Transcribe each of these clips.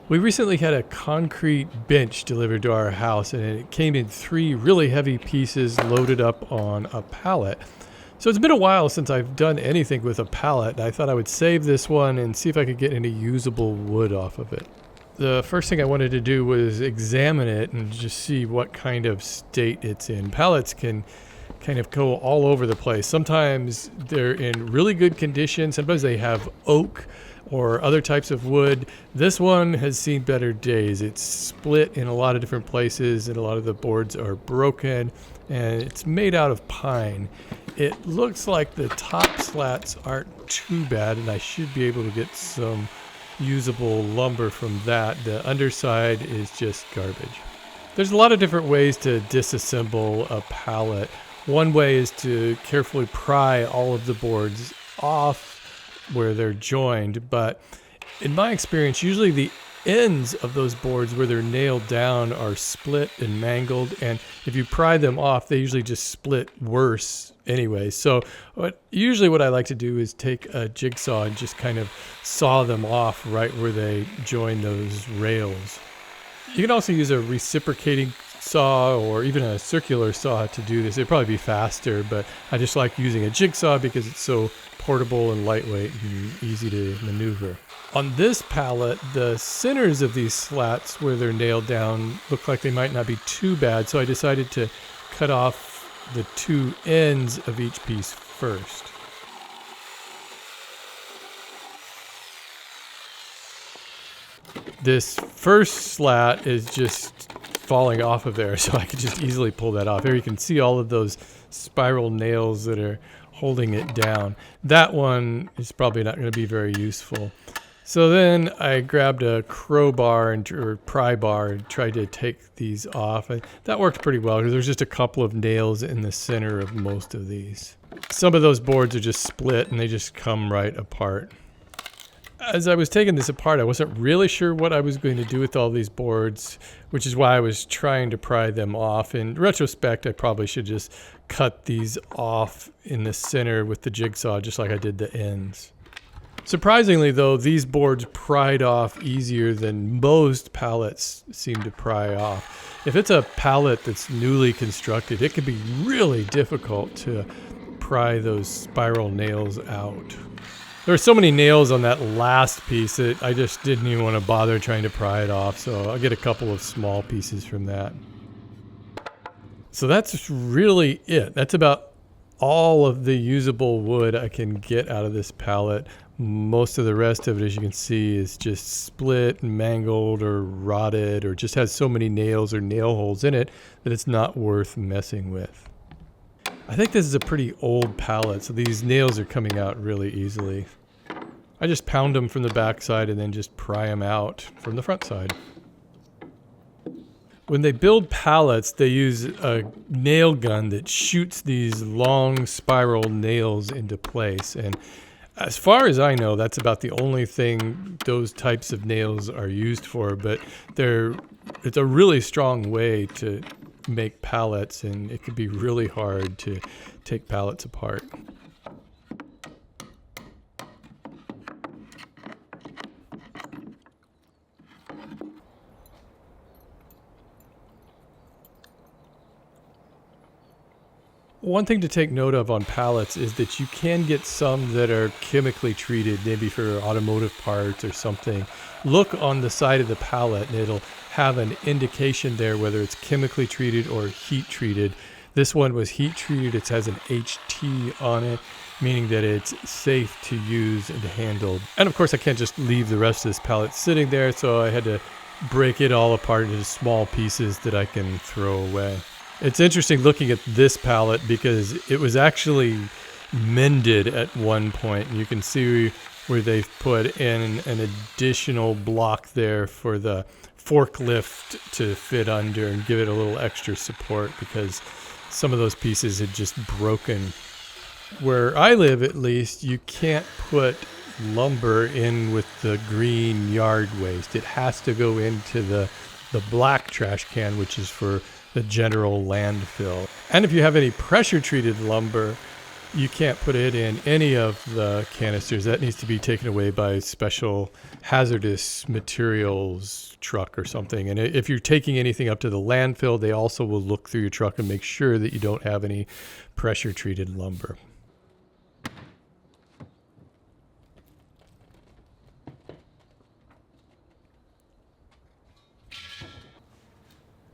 We recently had a concrete bench delivered to our house, and it came in 3 really heavy pieces loaded up on a pallet. So it's been a while since I've done anything with a pallet, and I thought I would save this one and see if I could get any usable wood off of it. The first thing I wanted to do was examine it and just see what kind of state it's in. Pallets can kind of go all over the place. Sometimes they're in really good condition. Sometimes they have oak or other types of wood. This one has seen better days. It's split in a lot of different places, and a lot of the boards are broken, and it's made out of pine. It looks like the top slats aren't too bad, and I should be able to get some usable lumber from that. The underside is just garbage. There's a lot of different ways to disassemble a pallet. One way is to carefully pry all of the boards off where they're joined, but in my experience, usually the ends of those boards where they're nailed down are split and mangled, and if you pry them off, they usually just split worse anyway. So usually what I like to do is take a jigsaw and just kind of saw them off right where they join those rails. You can also use a reciprocating saw or even a circular saw to do this. It'd probably be faster, but I just like using a jigsaw because it's so portable and lightweight and easy to maneuver. On this pallet, the centers of these slats where they're nailed down look like they might not be too bad, so I decided to cut off the 2 ends of each piece first. This first slat is just falling off of there, so I could just easily pull that off. Here you can see all of those spiral nails that are holding it down. That one is probably not going to be very useful. So then I grabbed a crowbar or pry bar and tried to take these off. And that worked pretty well because there's just a couple of nails in the center of most of these. Some of those boards are just split and they just come right apart. As I was taking this apart, I wasn't really sure what I was going to do with all these boards, which is why I was trying to pry them off. In retrospect, I probably should just cut these off in the center with the jigsaw, just like I did the ends. Surprisingly, though, these boards pried off easier than most pallets seem to pry off. If it's a pallet that's newly constructed, it can be really difficult to pry those spiral nails out. There were so many nails on that last piece that I just didn't even want to bother trying to pry it off, so I'll get a couple of small pieces from that. So that's really it. That's about all of the usable wood I can get out of this pallet. Most of the rest of it, as you can see, is just split and mangled or rotted or just has so many nails or nail holes in it that it's not worth messing with. I think this is a pretty old pallet, so these nails are coming out really easily. I just pound them from the back side and then just pry them out from the front side. When they build pallets, they use a nail gun that shoots these long spiral nails into place. And as far as I know, that's about the only thing those types of nails are used for, but it's a really strong way to make pallets, and it could be really hard to take pallets apart. One thing to take note of on pallets is that you can get some that are chemically treated, maybe for automotive parts or something. Look on the side of the pallet and it'll have an indication there whether it's chemically treated or heat treated. This one was heat treated. It has an HT on it, meaning that it's safe to use and to handle. And of course I can't just leave the rest of this pallet sitting there, so I had to break it all apart into small pieces that I can throw away. It's interesting looking at this pallet because it was actually mended at one point. You can see where they've put in an additional block there for the forklift to fit under and give it a little extra support because some of those pieces had just broken. Where I live, at least, you can't put lumber in with the green yard waste. It has to go into the black trash can, which is for the general landfill. And if you have any pressure treated lumber, You can't put it in any of the canisters. That needs to be taken away by special hazardous materials truck or something. And if you're taking anything up to the landfill, they also will look through your truck and make sure that you don't have any pressure treated lumber.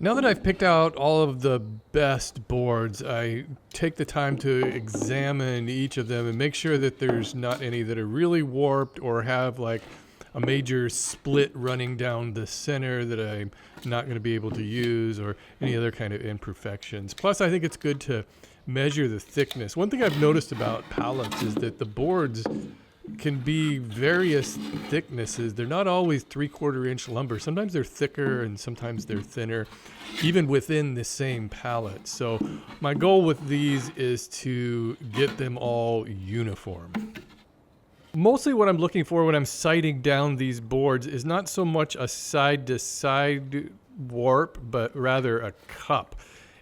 Now that I've picked out all of the best boards, I take the time to examine each of them and make sure that there's not any that are really warped or have like a major split running down the center that I'm not going to be able to use, or any other kind of imperfections. Plus, I think it's good to measure the thickness. One thing I've noticed about pallets is that the boards can be various thicknesses. They're not always 3/4 inch lumber. Sometimes they're thicker and sometimes they're thinner, even within the same pallet. So my goal with these is to get them all uniform. Mostly what I'm looking for when I'm sighting down these boards is not so much a side-to-side warp, but rather a cup.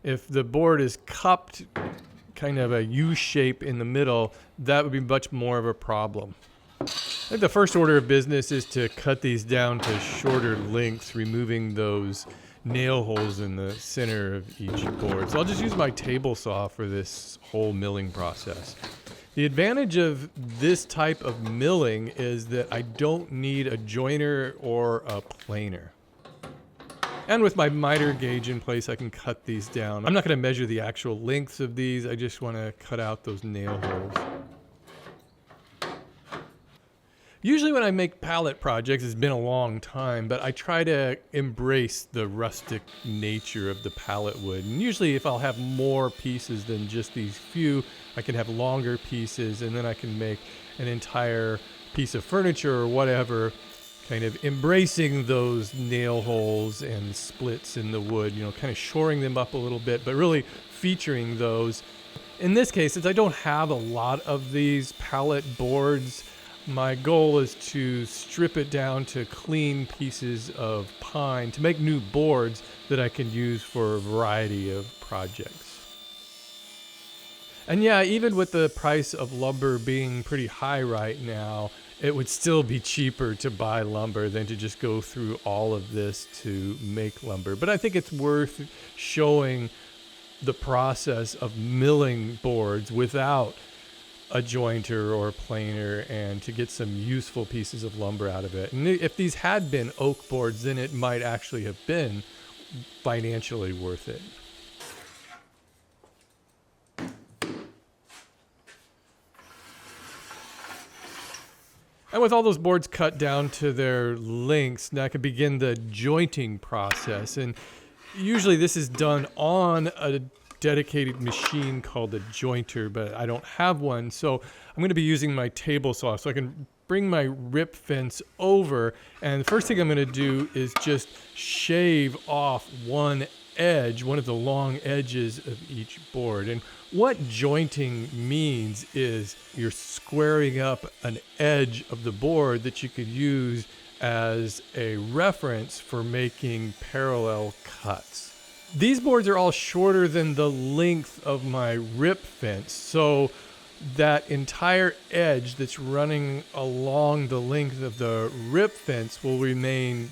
If the board is cupped kind of a U shape in the middle, that would be much more of a problem. I think the first order of business is to cut these down to shorter lengths, removing those nail holes in the center of each board. So I'll just use my table saw for this whole milling process. The advantage of this type of milling is that I don't need a joiner or a planer. And with my miter gauge in place, I can cut these down. I'm not going to measure the actual lengths of these. I just want to cut out those nail holes. Usually when I make pallet projects, it's been a long time, but I try to embrace the rustic nature of the pallet wood. And usually if I'll have more pieces than just these few, I can have longer pieces, and then I can make an entire piece of furniture or whatever, kind of embracing those nail holes and splits in the wood, you know, kind of shoring them up a little bit, but really featuring those. In this case, since I don't have a lot of these pallet boards, my goal is to strip it down to clean pieces of pine to make new boards that I can use for a variety of projects. And yeah, even with the price of lumber being pretty high right now, it would still be cheaper to buy lumber than to just go through all of this to make lumber. But I think it's worth showing the process of milling boards without a jointer or a planer, and to get some useful pieces of lumber out of it. And if these had been oak boards, then it might actually have been financially worth it. And with all those boards cut down to their lengths, now I can begin the jointing process. And usually this is done on a dedicated machine called a jointer, but I don't have one. So I'm going to be using my table saw so I can bring my rip fence over. And the first thing I'm going to do is just shave off one edge, one of the long edges of each board. And what jointing means is you're squaring up an edge of the board that you could use as a reference for making parallel cuts. These boards are all shorter than the length of my rip fence, so that entire edge that's running along the length of the rip fence will remain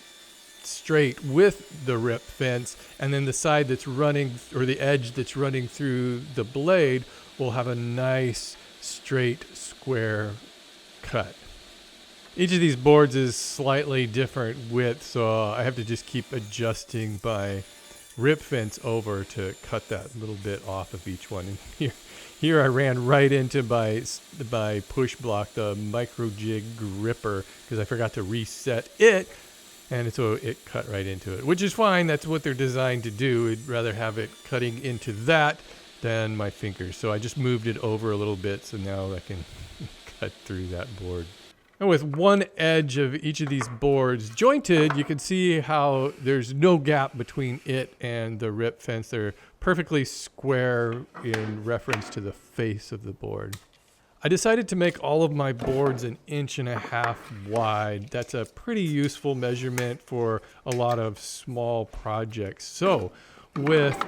straight with the rip fence, and then the side that's running, or the edge that's running through the blade, will have a nice straight square cut. Each of these boards is slightly different width, so I have to just keep adjusting my rip fence over to cut that little bit off of each one. And here I ran right into my push block, the micro jig gripper, because I forgot to reset it, and so it cut right into it, which is fine. That's what they're designed to do. I'd rather have it cutting into that than my fingers. So I just moved it over a little bit, so now I can cut through that board. And with one edge of each of these boards jointed, you can see how there's no gap between it and the rip fence. They're perfectly square in reference to the face of the board. I decided to make all of my boards 1.5 inches wide. That's a pretty useful measurement for a lot of small projects. So with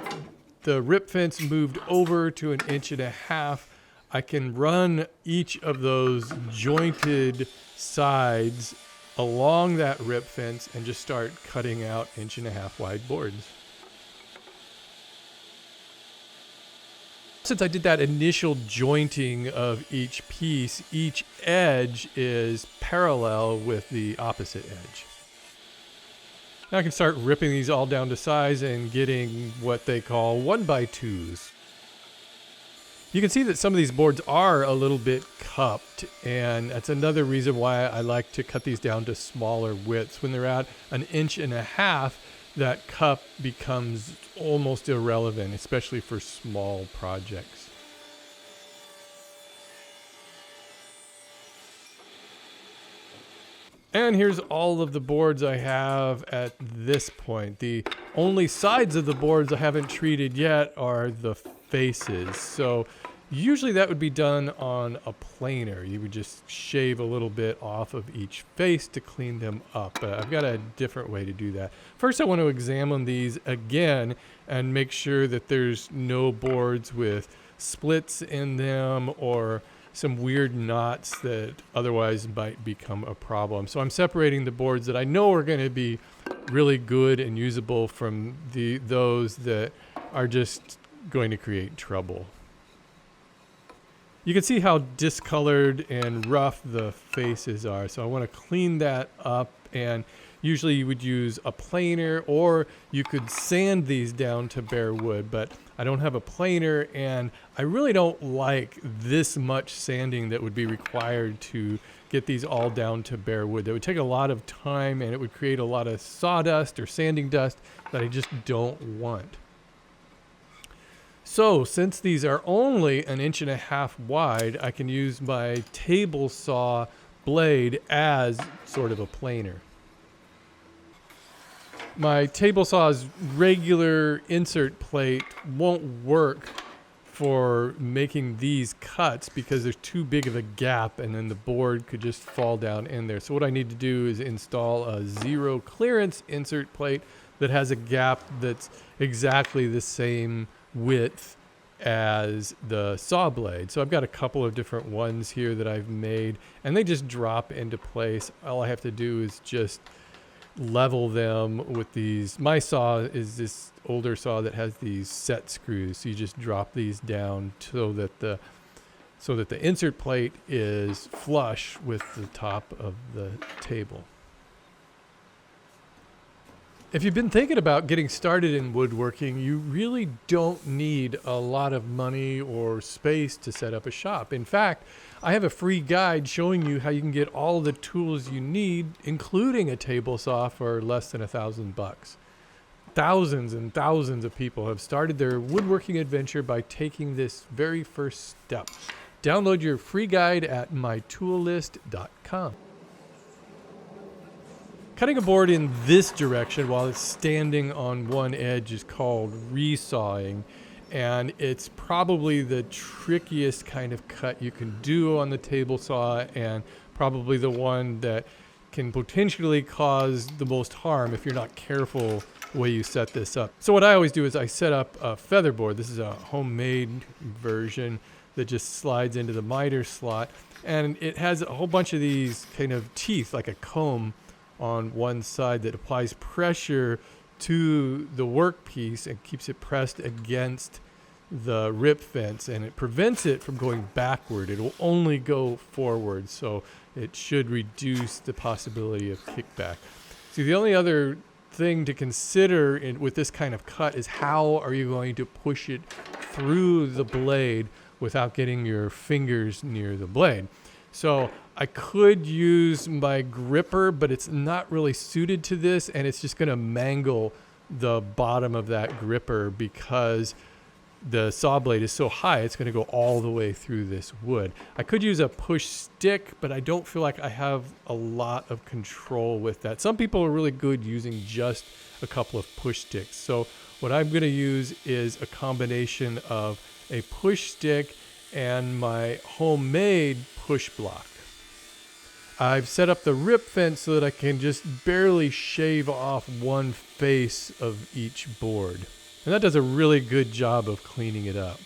the rip fence moved over to 1.5 inches, I can run each of those jointed sides along that rip fence and just start cutting out 1.5 wide boards. Since I did that initial jointing of each piece, each edge is parallel with the opposite edge. Now I can start ripping these all down to size and getting what they call 1x2s. You can see that some of these boards are a little bit cupped, and that's another reason why I like to cut these down to smaller widths. When they're at 1.5 inches, that cup becomes almost irrelevant, especially for small projects. And here's all of the boards I have at this point. The only sides of the boards I haven't treated yet are the faces. So usually that would be done on a planer. You would just shave a little bit off of each face to clean them up. But I've got a different way to do that. First, I want to examine these again and make sure that there's no boards with splits in them or some weird knots that otherwise might become a problem. So I'm separating the boards that I know are going to be really good and usable from those that are just going to create trouble. You can see how discolored and rough the faces are. So I want to clean that up, and usually you would use a planer or you could sand these down to bare wood, but I don't have a planer and I really don't like this much sanding that would be required to get these all down to bare wood. That would take a lot of time and it would create a lot of sawdust or sanding dust that I just don't want. So since these are only 1.5 inches wide, I can use my table saw blade as sort of a planer. My table saw's regular insert plate won't work for making these cuts because there's too big of a gap and then the board could just fall down in there. So what I need to do is install a zero clearance insert plate that has a gap that's exactly the same width as the saw blade. So I've got a couple of different ones here that I've made and they just drop into place. All I have to do is just level them with these. My saw is this older saw that has these set screws. So you just drop these down so that the insert plate is flush with the top of the table. If you've been thinking about getting started in woodworking, you really don't need a lot of money or space to set up a shop. In fact, I have a free guide showing you how you can get all the tools you need, including a table saw, for less than $1,000. Thousands and thousands of people have started their woodworking adventure by taking this very first step. Download your free guide at mytoollist.com. Cutting a board in this direction while it's standing on one edge is called resawing, and it's probably the trickiest kind of cut you can do on the table saw and probably the one that can potentially cause the most harm if you're not careful the way you set this up. So what I always do is I set up a feather board. This is a homemade version that just slides into the miter slot, and it has a whole bunch of these kind of teeth like a comb on one side that applies pressure to the workpiece and keeps it pressed against the rip fence, and it prevents it from going backward. It will only go forward, so it should reduce the possibility of kickback. See, the only other thing to consider with this kind of cut is how are you going to push it through the blade without getting your fingers near the blade. So I could use my gripper, but it's not really suited to this, and it's just going to mangle the bottom of that gripper because the saw blade is so high, it's going to go all the way through this wood. I could use a push stick, but I don't feel like I have a lot of control with that. Some people are really good using just a couple of push sticks. So what I'm going to use is a combination of a push stick and my homemade push block. I've set up the rip fence so that I can just barely shave off one face of each board. And that does a really good job of cleaning it up.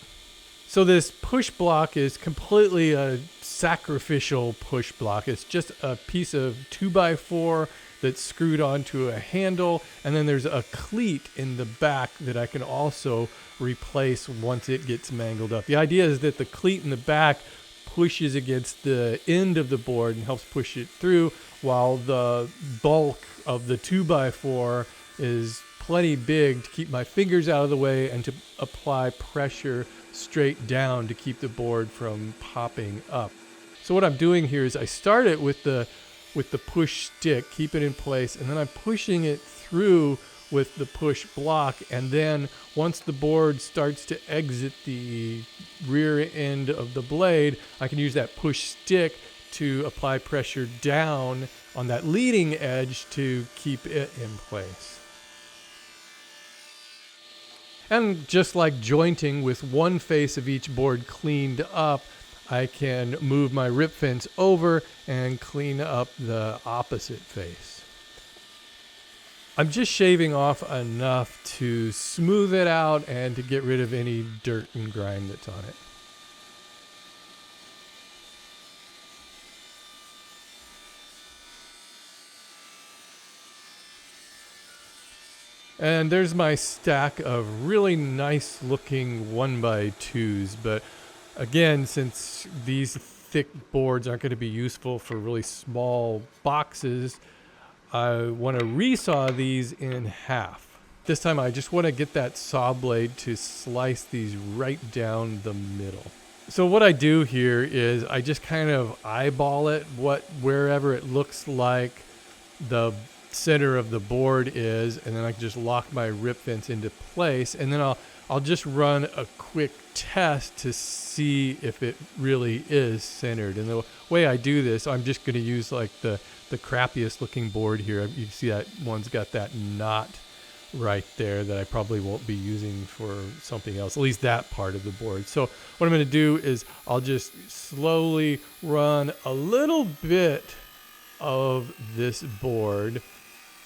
So this push block is completely a sacrificial push block. It's just a piece of 2x4 that's screwed onto a handle, and then there's a cleat in the back that I can also replace once it gets mangled up. The idea is that the cleat in the back pushes against the end of the board and helps push it through, while the bulk of the 2x4 is plenty big to keep my fingers out of the way and to apply pressure straight down to keep the board from popping up. So what I'm doing here is I start it with the push stick, keep it in place, and then I'm pushing it through with the push block, and then once the board starts to exit the rear end of the blade, I can use that push stick to apply pressure down on that leading edge to keep it in place. And just like jointing with one face of each board cleaned up, I can move my rip fence over and clean up the opposite face. I'm just shaving off enough to smooth it out and to get rid of any dirt and grime that's on it. And there's my stack of really nice looking 1x2s, but again, since these thick boards aren't going to be useful for really small boxes, I want to resaw these in half. This time I just want to get that saw blade to slice these right down the middle. So what I do here is I just kind of eyeball it, wherever it looks like the center of the board is, and then I can just lock my rip fence into place, and then I'll just run a quick test to see if it really is centered. And the way I do this, I'm just going to use like the crappiest looking board here. You see that one's got that knot right there that I probably won't be using for something else, at least that part of the board. So what I'm going to do is I'll just slowly run a little bit of this board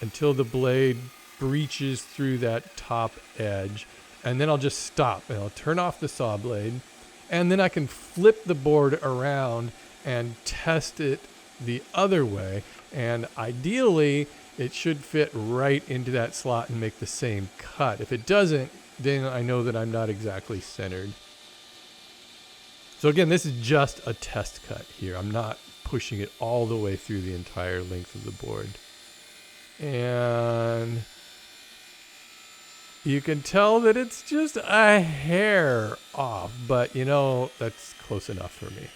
until the blade breaches through that top edge, and then I'll just stop and I'll turn off the saw blade, and then I can flip the board around and test it the other way, and ideally it should fit right into that slot and make the same cut. If it doesn't, then I know that I'm not exactly centered. So again, this is just a test cut here. I'm not pushing it all the way through the entire length of the board. And you can tell that it's just a hair off, but you know, that's close enough for me.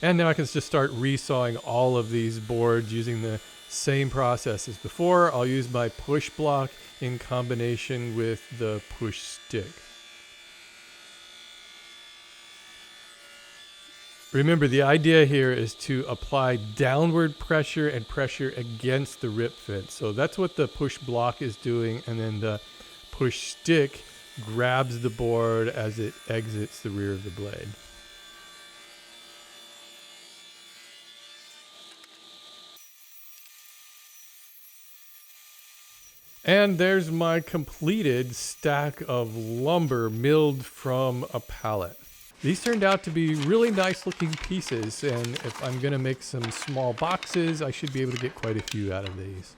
And now I can just start resawing all of these boards using the same process as before. I'll use my push block in combination with the push stick. Remember, the idea here is to apply downward pressure and pressure against the rip fence. So that's what the push block is doing, and then the push stick grabs the board as it exits the rear of the blade. And there's my completed stack of lumber milled from a pallet. These turned out to be really nice looking pieces, and if I'm going to make some small boxes, I should be able to get quite a few out of these.